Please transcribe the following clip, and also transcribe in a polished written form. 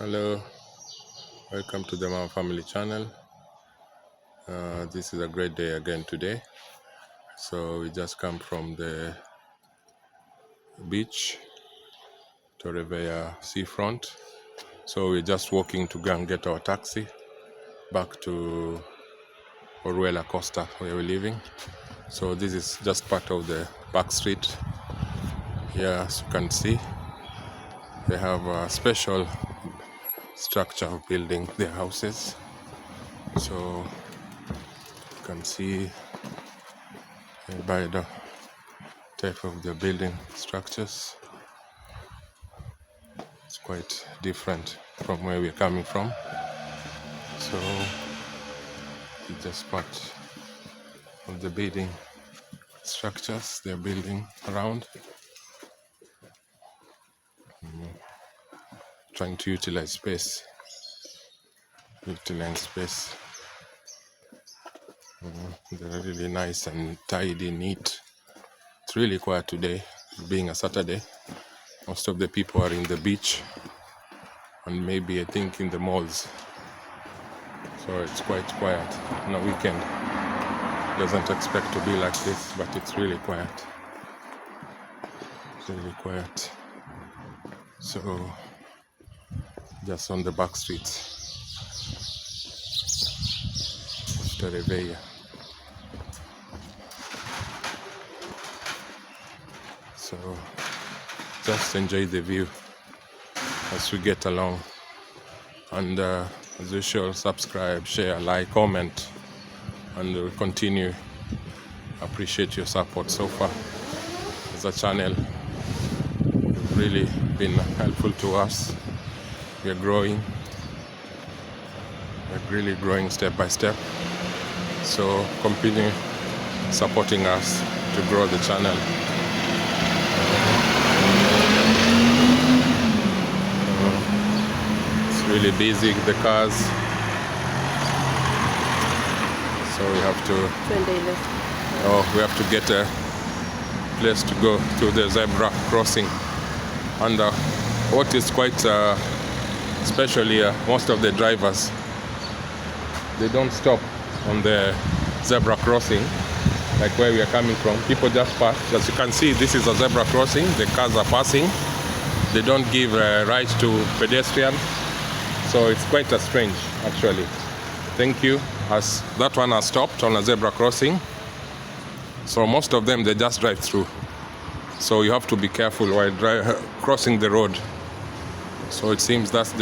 Hello, welcome to the Mom Family channel. This is a great day again today. So we just come from the beach, Torreveija seafront. So we're just walking to go and get our taxi back to Torreveija Costa where we're living. So this is just part of the Backstreet. Here, as you can see, they have a special structure of building their houses. So you can see by the type of the building structures, it's quite different from where we're coming from. So it's just part of the building structures they're building around, trying to utilize space. They're really nice and tidy, neat. It's really quiet today, being a Saturday. Most of the people are in the beach and maybe I think in the malls. So it's quite quiet on a weekend. Doesn't expect to be like this, but it's really quiet. It's really quiet. So just on the back streets of Torreveija. So just enjoy the view as we get along, and as usual, subscribe, share, like, comment, and we'll continue. Appreciate your support so far as a channel. You've really been helpful to us. We're growing. We're really growing step by step. So continue supporting us to grow the channel. Really busy with the cars, so we have to get a place to go to the zebra crossing. And what is quite special here, most of the drivers, they don't stop on the zebra crossing like where we are coming from. People just pass. As you can see, this is a zebra crossing. The cars are passing. They don't give a right to pedestrian. So it's quite a strange, actually. Thank you. As that one has stopped on a zebra crossing. So most of them, they just drive through. So you have to be careful while crossing the road. So it seems that's the